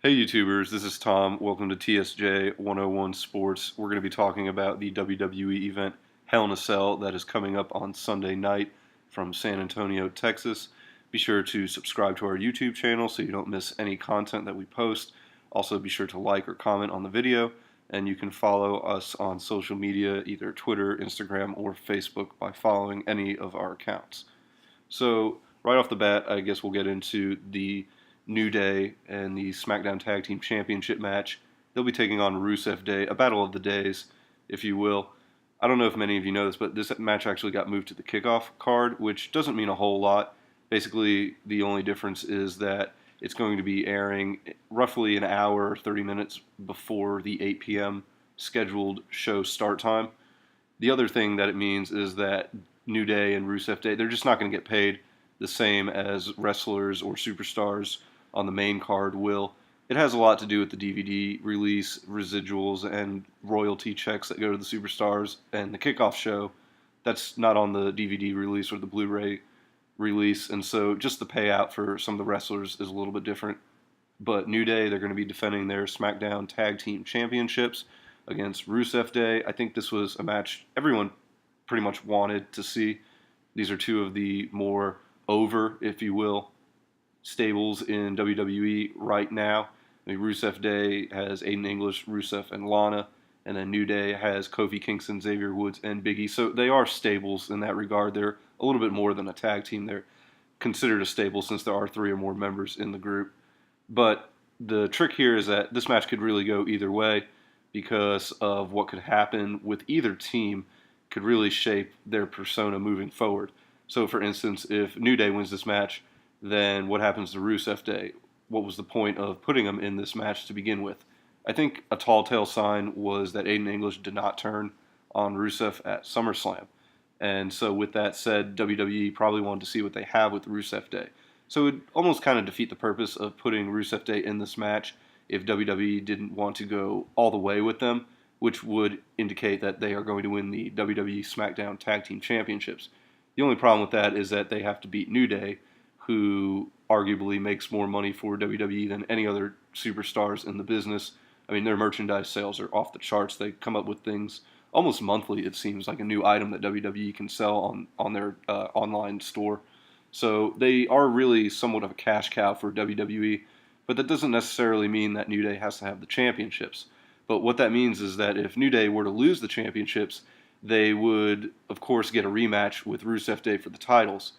Hey YouTubers, this is Tom. Welcome to TSJ 101 Sports. We're going to be talking about the WWE event Hell in a Cell that is coming up on Sunday night from San Antonio, Texas. Be sure to subscribe to our YouTube channel so you don't miss any content that we post. Also be sure to like or comment on the video, and you can follow us on social media, either Twitter, Instagram, or Facebook by following any of our accounts. So right off the bat, I guess we'll get into the New Day and the Smackdown Tag Team Championship match. They'll be taking on Rusev Day, a battle of the days, if you will. I don't know if many of you know this, but this match actually got moved to the kickoff card, which doesn't mean a whole lot. Basically, the only difference is that it's going to be airing roughly an hour, 30 minutes before the 8 p.m. scheduled show start time. The other thing that it means is that New Day and Rusev Day, they're just not going to get paid the same as wrestlers or superstars on the main card will. It has a lot to do with the DVD release, residuals, and royalty checks that go to the superstars. And the kickoff show, that's not on the DVD release or the Blu-ray release. And so just the payout for some of the wrestlers is a little bit different. But New Day, they're going to be defending their SmackDown Tag Team Championships against Rusev Day. I think this was a match everyone pretty much wanted to see. These are two of the more over, if you will, stables in WWE right now. I mean, Rusev Day has Aiden English, Rusev, and Lana, and then New Day has Kofi Kingston, Xavier Woods, and Big E. So they are stables in that regard. They're a little bit more than a tag team. They're considered a stable since there are three or more members in the group. But the trick here is that this match could really go either way because of what could happen with either team could really shape their persona moving forward. So, for instance, if New Day wins this match, then what happens to Rusev Day? What was the point of putting him in this match to begin with? I think a tall tale sign was that Aiden English did not turn on Rusev at SummerSlam. And so with that said, WWE probably wanted to see what they have with Rusev Day. So it would almost kind of defeat the purpose of putting Rusev Day in this match if WWE didn't want to go all the way with them, which would indicate that they are going to win the WWE SmackDown Tag Team Championships. The only problem with that is that they have to beat New Day, who arguably makes more money for WWE than any other superstars in the business. I mean, their merchandise sales are off the charts. They come up with things almost monthly, it seems, like a new item that WWE can sell on their online store. So they are really somewhat of a cash cow for WWE, but that doesn't necessarily mean that New Day has to have the championships. But what that means is that if New Day were to lose the championships, they would, of course, get a rematch with Rusev Day for the titles.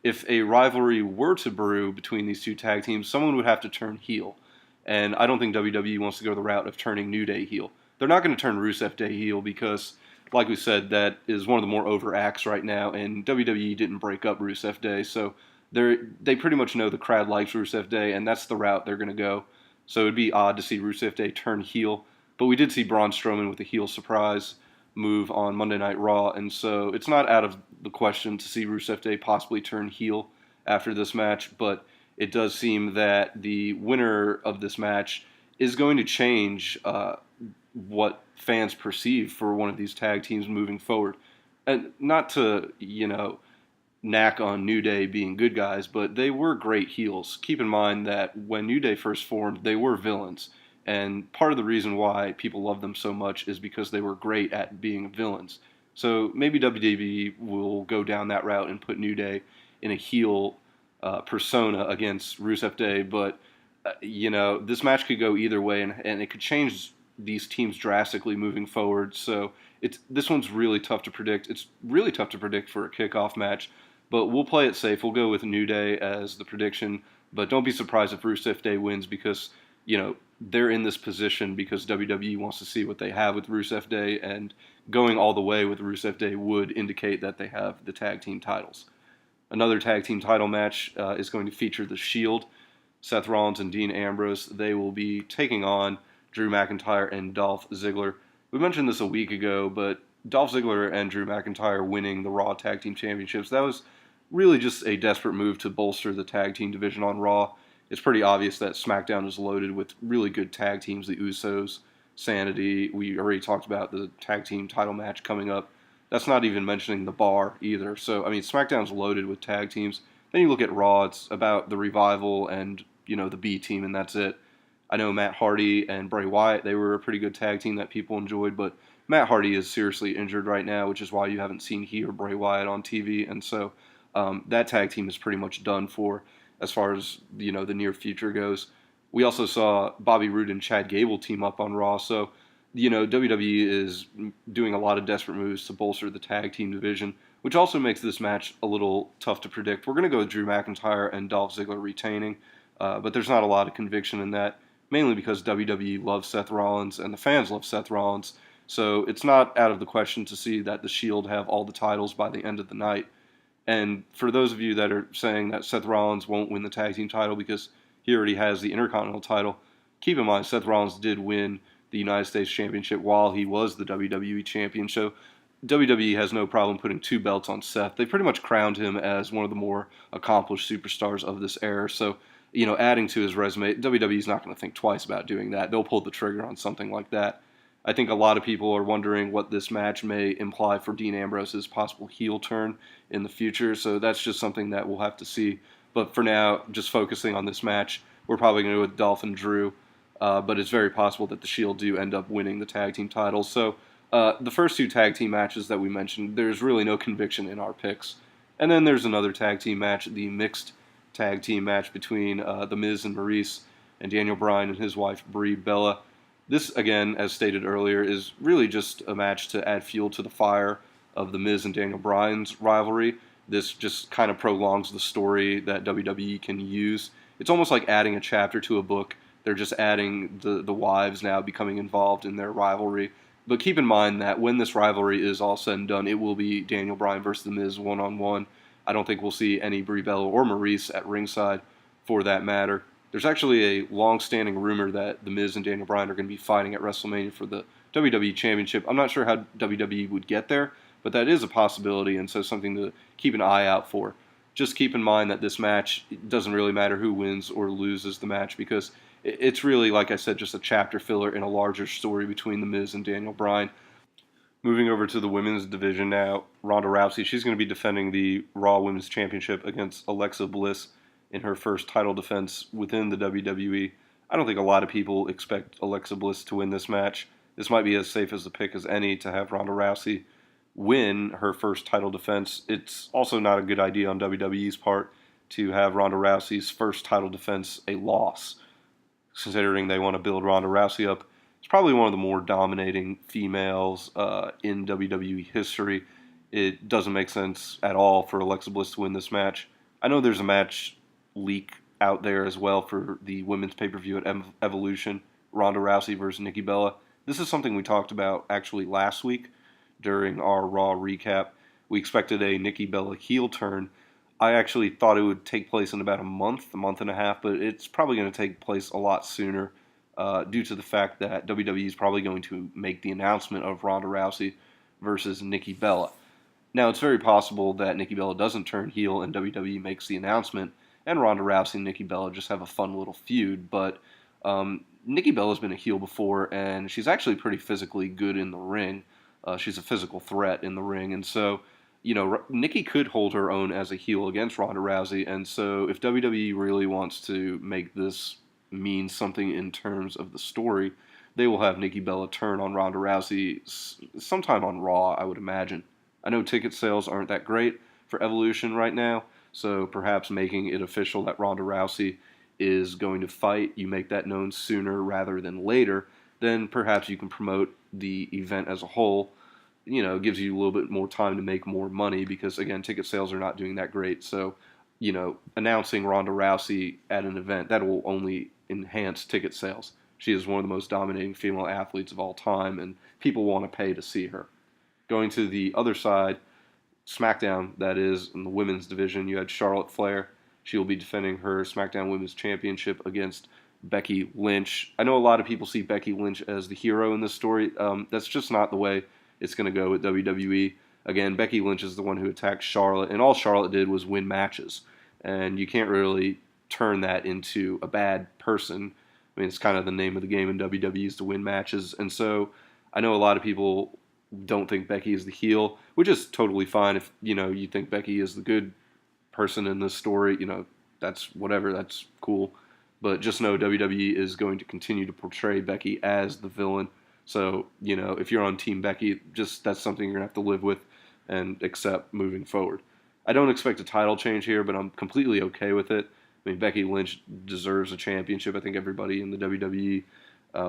If a rivalry were to brew between these two tag teams, someone would have to turn heel. And I don't think WWE wants to go the route of turning New Day heel. They're not going to turn Rusev Day heel because, like we said, that is one of the more over acts right now, and WWE didn't break up Rusev Day, so they pretty much know the crowd likes Rusev Day, and that's the route they're going to go. So it'd be odd to see Rusev Day turn heel, but we did see Braun Strowman with a heel surprise move on Monday Night Raw, and so it's not out of the question to see Rusev Day possibly turn heel after this match, but it does seem that the winner of this match is going to change what fans perceive for one of these tag teams moving forward. And not to, knack on New Day being good guys, but they were great heels. Keep in mind that when New Day first formed, they were villains. And part of the reason why people love them so much is because they were great at being villains. So maybe WWE will go down that route and put New Day in a heel persona against Rusev Day. But, this match could go either way, and it could change these teams drastically moving forward. So this one's really tough to predict. It's really tough to predict for a kickoff match. But we'll play it safe. We'll go with New Day as the prediction. But don't be surprised if Rusev Day wins because, they're in this position because WWE wants to see what they have with Rusev Day, and going all the way with Rusev Day would indicate that they have the tag team titles. Another tag team title match is going to feature The Shield. Seth Rollins and Dean Ambrose, they will be taking on Drew McIntyre and Dolph Ziggler. We mentioned this a week ago, but Dolph Ziggler and Drew McIntyre winning the Raw Tag Team Championships, that was really just a desperate move to bolster the tag team division on Raw. It's pretty obvious that SmackDown is loaded with really good tag teams, the Usos, Sanity. We already talked about the tag team title match coming up. That's not even mentioning the Bar either. So, I mean, SmackDown's loaded with tag teams. Then you look at Raw, it's about the Revival and, the B team, and that's it. I know Matt Hardy and Bray Wyatt, they were a pretty good tag team that people enjoyed, but Matt Hardy is seriously injured right now, which is why you haven't seen he or Bray Wyatt on TV, and so that tag team is pretty much done for as far as the near future goes. We also saw Bobby Roode and Chad Gable team up on Raw, so WWE is doing a lot of desperate moves to bolster the tag team division, which also makes this match a little tough to predict. We're going to go with Drew McIntyre and Dolph Ziggler retaining, but there's not a lot of conviction in that, mainly because WWE loves Seth Rollins and the fans love Seth Rollins. So it's not out of the question to see that the Shield have all the titles by the end of the night. And for those of you that are saying that Seth Rollins won't win the tag team title because he already has the Intercontinental title, keep in mind Seth Rollins did win the United States Championship while he was the WWE Champion. So WWE has no problem putting two belts on Seth. They pretty much crowned him as one of the more accomplished superstars of this era. So, adding to his resume, WWE's not going to think twice about doing that. They'll pull the trigger on something like that. I think a lot of people are wondering what this match may imply for Dean Ambrose's possible heel turn in the future, so that's just something that we'll have to see. But for now, just focusing on this match, we're probably going to go with Dolph and Drew, but it's very possible that the Shield do end up winning the tag team titles. So the first two tag team matches that we mentioned, there's really no conviction in our picks. And then there's another tag team match, the mixed tag team match between The Miz and Maurice and Daniel Bryan and his wife Brie Bella. This, again, as stated earlier, is really just a match to add fuel to the fire of The Miz and Daniel Bryan's rivalry. This just kind of prolongs the story that WWE can use. It's almost like adding a chapter to a book. They're just adding the wives now becoming involved in their rivalry. But keep in mind that when this rivalry is all said and done, it will be Daniel Bryan versus The Miz one-on-one. I don't think we'll see any Brie Bella or Maurice at ringside for that matter. There's actually a long-standing rumor that The Miz and Daniel Bryan are going to be fighting at WrestleMania for the WWE Championship. I'm not sure how WWE would get there, but that is a possibility, and so something to keep an eye out for. Just keep in mind that this match, it doesn't really matter who wins or loses the match because it's really, like I said, just a chapter filler in a larger story between The Miz and Daniel Bryan. Moving over to the women's division now, Ronda Rousey, she's going to be defending the Raw Women's Championship against Alexa Bliss in her first title defense within the WWE. I don't think a lot of people expect Alexa Bliss to win this match. This might be as safe as a pick as any to have Ronda Rousey win her first title defense. It's also not a good idea on WWE's part to have Ronda Rousey's first title defense a loss, considering they want to build Ronda Rousey up. It's probably one of the more dominating females in WWE history. It doesn't make sense at all for Alexa Bliss to win this match. I know there's a match leak out there as well for the women's pay-per-view at Evolution, Ronda Rousey versus Nikki Bella. This is something we talked about actually last week during our Raw recap. We expected a Nikki Bella heel turn. I actually thought it would take place in about a month and a half, but it's probably going to take place a lot sooner due to the fact that WWE is probably going to make the announcement of Ronda Rousey versus Nikki Bella. Now, it's very possible that Nikki Bella doesn't turn heel and WWE makes the announcement, and Ronda Rousey and Nikki Bella just have a fun little feud, but Nikki Bella's been a heel before, and she's actually pretty physically good in the ring. She's a physical threat in the ring, and so, Nikki could hold her own as a heel against Ronda Rousey, and so if WWE really wants to make this mean something in terms of the story, they will have Nikki Bella turn on Ronda Rousey sometime on Raw, I would imagine. I know ticket sales aren't that great for Evolution right now, so perhaps making it official that Ronda Rousey is going to fight, you make that known sooner rather than later, then perhaps you can promote the event as a whole. Gives you a little bit more time to make more money because, again, ticket sales are not doing that great. So, announcing Ronda Rousey at an event, that will only enhance ticket sales. She is one of the most dominating female athletes of all time, and people want to pay to see her. Going to the other side, SmackDown, that is, in the women's division, you had Charlotte Flair. She will be defending her SmackDown Women's Championship against Becky Lynch. I know a lot of people see Becky Lynch as the hero in this story. That's just not the way it's going to go with WWE. Again, Becky Lynch is the one who attacked Charlotte, and all Charlotte did was win matches. And you can't really turn that into a bad person. I mean, it's kind of the name of the game in WWE is to win matches. And so I know a lot of people don't think Becky is the heel, which is totally fine. If, you think Becky is the good person in this story, that's whatever, that's cool. But just know WWE is going to continue to portray Becky as the villain. So, if you're on Team Becky, just that's something you're going to have to live with and accept moving forward. I don't expect a title change here, but I'm completely okay with it. I mean, Becky Lynch deserves a championship. I think everybody in the WWE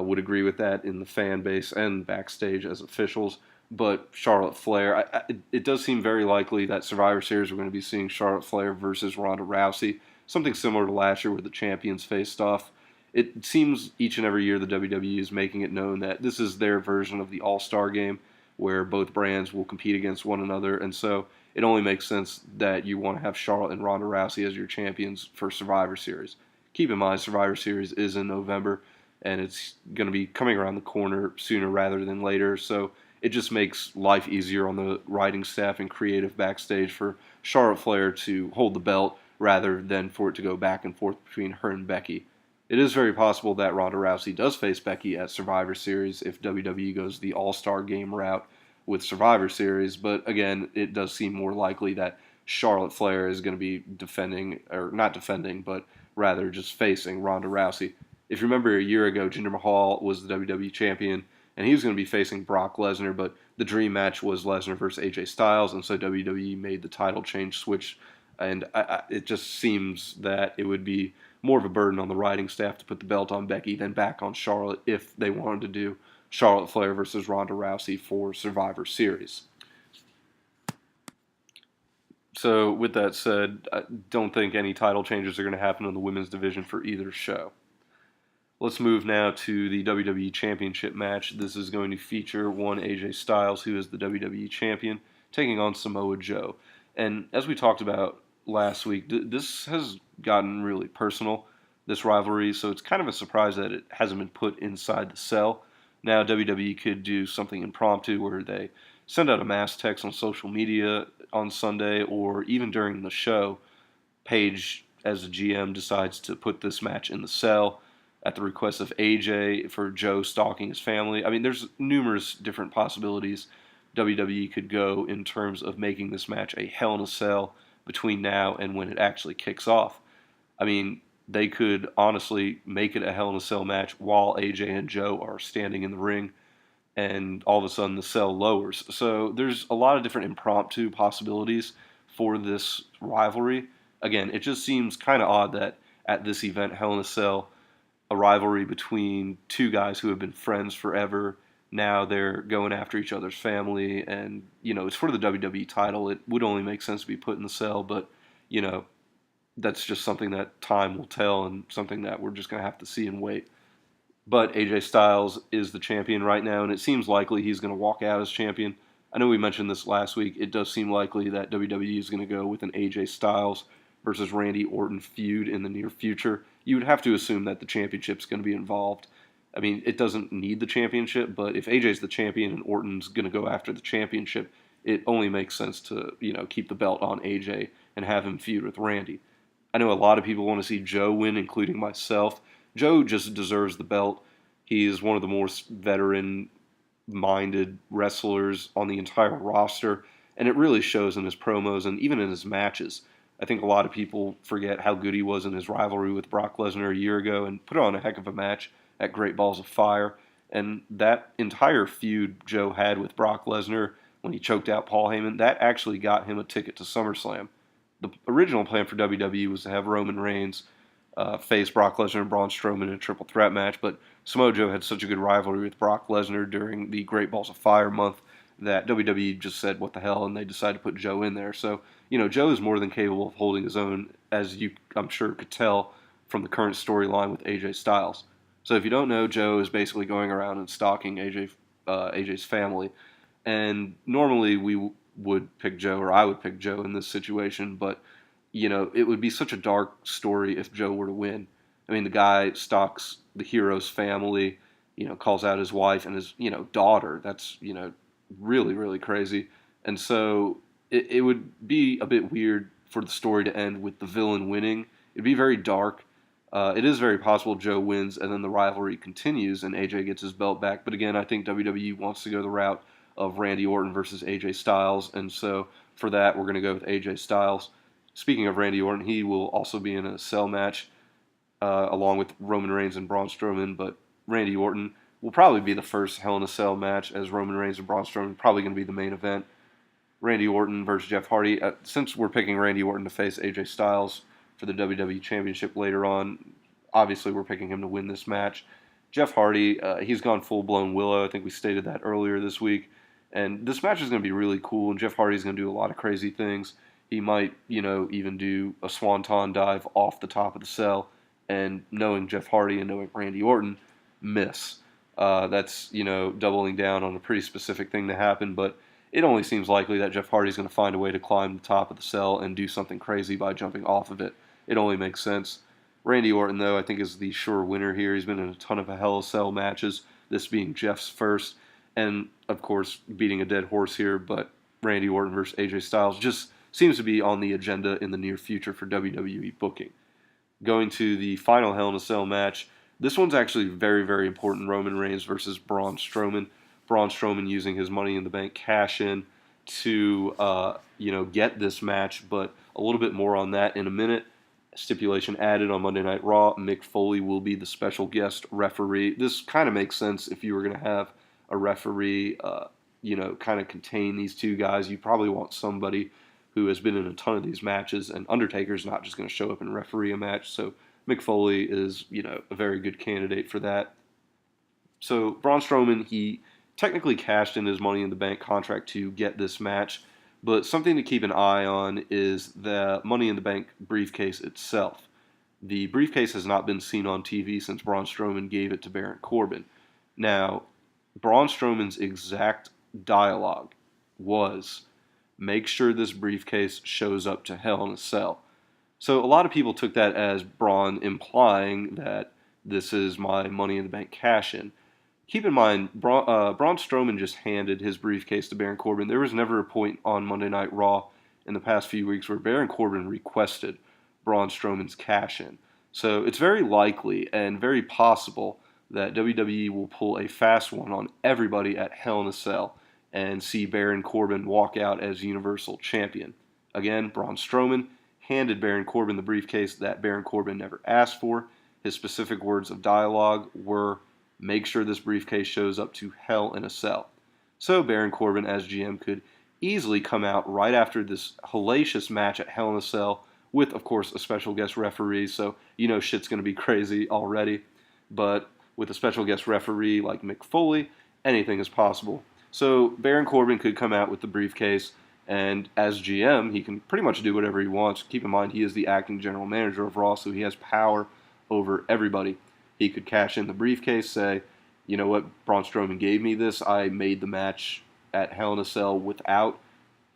would agree with that in the fan base and backstage as officials. But Charlotte Flair, it does seem very likely that Survivor Series we're going to be seeing Charlotte Flair versus Ronda Rousey, something similar to last year where the champions faced off. It seems each and every year the WWE is making it known that this is their version of the All-Star game where both brands will compete against one another. And so it only makes sense that you want to have Charlotte and Ronda Rousey as your champions for Survivor Series. Keep in mind, Survivor Series is in November, and it's going to be coming around the corner sooner rather than later. So it just makes life easier on the writing staff and creative backstage for Charlotte Flair to hold the belt rather than for it to go back and forth between her and Becky. It is very possible that Ronda Rousey does face Becky at Survivor Series if WWE goes the All-Star Game route with Survivor Series, but again, it does seem more likely that Charlotte Flair is going to be defending, or not defending, but rather just facing Ronda Rousey. If you remember a year ago, Jinder Mahal was the WWE champion, and he was going to be facing Brock Lesnar, but the dream match was Lesnar versus AJ Styles, and so WWE made the title change switch, and it just seems that it would be more of a burden on the writing staff to put the belt on Becky than back on Charlotte if they wanted to do Charlotte Flair versus Ronda Rousey for Survivor Series. So, with that said, I don't think any title changes are going to happen in the women's division for either show. Let's move now to the WWE Championship match. This is going to feature one AJ Styles, who is the WWE Champion, taking on Samoa Joe. And as we talked about last week, this has gotten really personal, this rivalry, so it's kind of a surprise that it hasn't been put inside the cell. Now WWE could do something impromptu where they send out a mass text on social media on Sunday, or even during the show, Paige, as a GM, decides to put this match in the cell at the request of AJ for Joe stalking his family. I mean, there's numerous different possibilities WWE could go in terms of making this match a Hell in a Cell between now and when it actually kicks off. I mean, they could honestly make it a Hell in a Cell match while AJ and Joe are standing in the ring, and all of a sudden the cell lowers. So there's a lot of different impromptu possibilities for this rivalry. Again, it just seems kind of odd that at this event, Hell in a Cell, a rivalry between two guys who have been friends forever, now they're going after each other's family, and, it's for the WWE title. It would only make sense to be put in the cell, but, that's just something that time will tell and something that we're just going to have to see and wait. But AJ Styles is the champion right now, and it seems likely he's going to walk out as champion. I know we mentioned this last week. It does seem likely that WWE is going to go with an AJ Styles versus Randy Orton feud in the near future. You would have to assume that the championship's going to be involved. I mean, it doesn't need the championship, but if AJ's the champion and Orton's going to go after the championship, it only makes sense to, keep the belt on AJ and have him feud with Randy. I know a lot of people want to see Joe win, including myself. Joe just deserves the belt. He is one of the most veteran-minded wrestlers on the entire roster, and it really shows in his promos and even in his matches. I think a lot of people forget how good he was in his rivalry with Brock Lesnar a year ago and put on a heck of a match at Great Balls of Fire. And that entire feud Joe had with Brock Lesnar when he choked out Paul Heyman, that actually got him a ticket to SummerSlam. The original plan for WWE was to have Roman Reigns face Brock Lesnar and Braun Strowman in a triple threat match, but Samoa Joe had such a good rivalry with Brock Lesnar during the Great Balls of Fire month that WWE just said, what the hell, and they decided to put Joe in there. So, Joe is more than capable of holding his own, as you, I'm sure, could tell from the current storyline with AJ Styles. So if you don't know, Joe is basically going around and stalking AJ's family, and normally we would pick Joe, or I would pick Joe in this situation, but it would be such a dark story if Joe were to win. I mean, the guy stalks the hero's family, calls out his wife and his, daughter. That's, really, really crazy. And so it would be a bit weird for the story to end with the villain winning. It'd be very dark. It is very possible Joe wins and then the rivalry continues and AJ gets his belt back. But again, I think WWE wants to go the route of Randy Orton versus AJ Styles. And so for that, we're going to go with AJ Styles. Speaking of Randy Orton, he will also be in a cell match along with Roman Reigns and Braun Strowman, but Randy Orton will probably be the first Hell in a Cell match, as Roman Reigns and Braun Strowman are probably going to be the main event. Randy Orton versus Jeff Hardy. Since we're picking Randy Orton to face AJ Styles for the WWE Championship later on, obviously we're picking him to win this match. Jeff Hardy, he's gone full-blown Willow. I think we stated that earlier this week. And this match is going to be really cool, and Jeff Hardy's going to do a lot of crazy things. He might, even do a swanton dive off the top of the cell, and knowing Jeff Hardy and knowing Randy Orton, miss. That's, doubling down on a pretty specific thing to happen, but it only seems likely that Jeff Hardy's going to find a way to climb the top of the cell and do something crazy by jumping off of it. It only makes sense. Randy Orton, though, I think is the sure winner here. He's been in a ton of Hell in a Cell matches, this being Jeff's first, and, of course, beating a dead horse here, but Randy Orton versus AJ Styles just seems to be on the agenda in the near future for WWE booking. Going to the final Hell in a Cell match, this one's actually very, very important. Roman Reigns versus Braun Strowman. Braun Strowman using his Money in the Bank cash-in to, get this match, but a little bit more on that in a minute. Stipulation added on Monday Night Raw, Mick Foley will be the special guest referee. This kind of makes sense if you were going to have a referee, kind of contain these two guys. You probably want somebody who has been in a ton of these matches, and Undertaker's not just going to show up and referee a match, so Mick Foley is, a very good candidate for that. So Braun Strowman, he technically cashed in his Money in the Bank contract to get this match, but something to keep an eye on is the Money in the Bank briefcase itself. The briefcase has not been seen on TV since Braun Strowman gave it to Baron Corbin. Now, Braun Strowman's exact dialogue was, make sure this briefcase shows up to Hell in a Cell. So a lot of people took that as Braun implying that this is my Money in the Bank cash-in. Keep in mind, Braun Strowman just handed his briefcase to Baron Corbin. There was never a point on Monday Night Raw in the past few weeks where Baron Corbin requested Braun Strowman's cash-in. So it's very likely and very possible that WWE will pull a fast one on everybody at Hell in a Cell and see Baron Corbin walk out as Universal Champion. Again, Braun Strowman handed Baron Corbin the briefcase that Baron Corbin never asked for. His specific words of dialogue were, make sure this briefcase shows up to Hell in a Cell. So Baron Corbin, as GM, could easily come out right after this hellacious match at Hell in a Cell with, of course, a special guest referee, so shit's going to be crazy already. But with a special guest referee like Mick Foley, anything is possible. So Baron Corbin could come out with the briefcase, and as GM, he can pretty much do whatever he wants. Keep in mind, he is the acting general manager of Raw, so he has power over everybody. He could cash in the briefcase, say, you know what, Braun Strowman gave me this. I made the match at Hell in a Cell without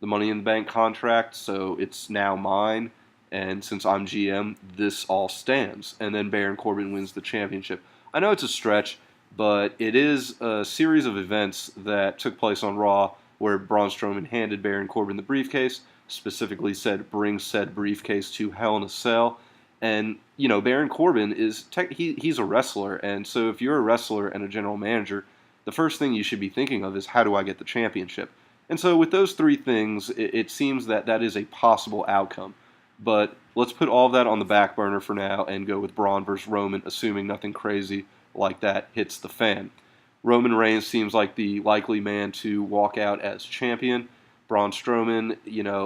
the Money in the Bank contract, so it's now mine. And since I'm GM, this all stands. And then Baron Corbin wins the championship. I know it's a stretch, but it is a series of events that took place on Raw where Braun Strowman handed Baron Corbin the briefcase, specifically said, bring said briefcase to Hell in a Cell. And, Baron Corbin is, he's a wrestler, and so if you're a wrestler and a general manager, the first thing you should be thinking of is, how do I get the championship? And so with those three things, it seems that that is a possible outcome. But let's put all of that on the back burner for now and go with Braun versus Roman, assuming nothing crazy like that hits the fan. Roman Reigns seems like the likely man to walk out as champion. Braun Strowman,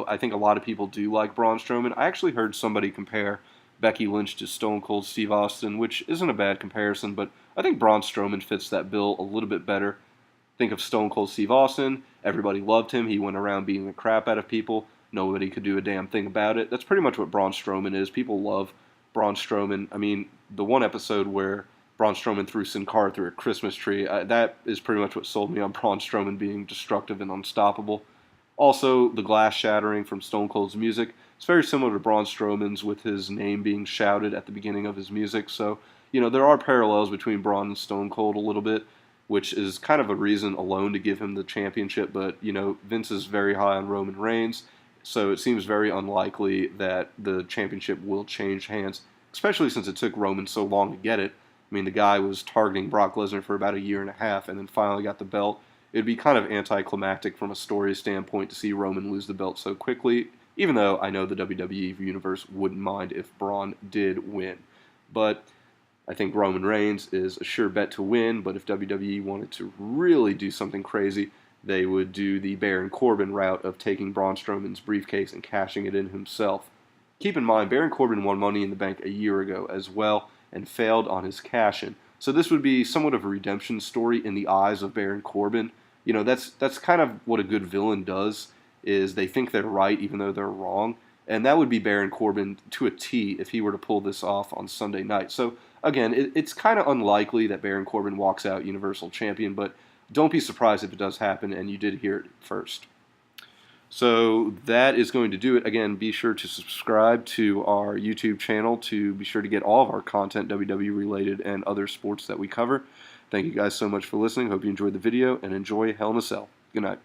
I think a lot of people do like Braun Strowman. I actually heard somebody compare Becky Lynch to Stone Cold Steve Austin, which isn't a bad comparison, but I think Braun Strowman fits that bill a little bit better. Think of Stone Cold Steve Austin. Everybody loved him. He went around beating the crap out of people. Nobody could do a damn thing about it. That's pretty much what Braun Strowman is. People love Braun Strowman. I mean, the one episode where Braun Strowman threw Sin Cara through a Christmas tree, that is pretty much what sold me on Braun Strowman being destructive and unstoppable. Also, the glass shattering from Stone Cold's music. It's very similar to Braun Strowman's with his name being shouted at the beginning of his music. So, there are parallels between Braun and Stone Cold a little bit, which is kind of a reason alone to give him the championship. But, Vince is very high on Roman Reigns, so it seems very unlikely that the championship will change hands, especially since it took Roman so long to get it. I mean, the guy was targeting Brock Lesnar for about a year and a half and then finally got the belt. It would be kind of anticlimactic from a story standpoint to see Roman lose the belt so quickly, even though I know the WWE Universe wouldn't mind if Braun did win. But I think Roman Reigns is a sure bet to win, but if WWE wanted to really do something crazy, they would do the Baron Corbin route of taking Braun Strowman's briefcase and cashing it in himself. Keep in mind, Baron Corbin won Money in the Bank a year ago as well and failed on his cash-in. So this would be somewhat of a redemption story in the eyes of Baron Corbin. You know, that's kind of what a good villain does, is they think they're right even though they're wrong. And that would be Baron Corbin to a T if he were to pull this off on Sunday night. So again, it's kind of unlikely that Baron Corbin walks out Universal Champion, but don't be surprised if it does happen, and you did hear it first. So that is going to do it. Again, be sure to subscribe to our YouTube channel to be sure to get all of our content WWE related and other sports that we cover. Thank you guys so much for listening. Hope you enjoyed the video, and enjoy Hell in a Cell. Good night.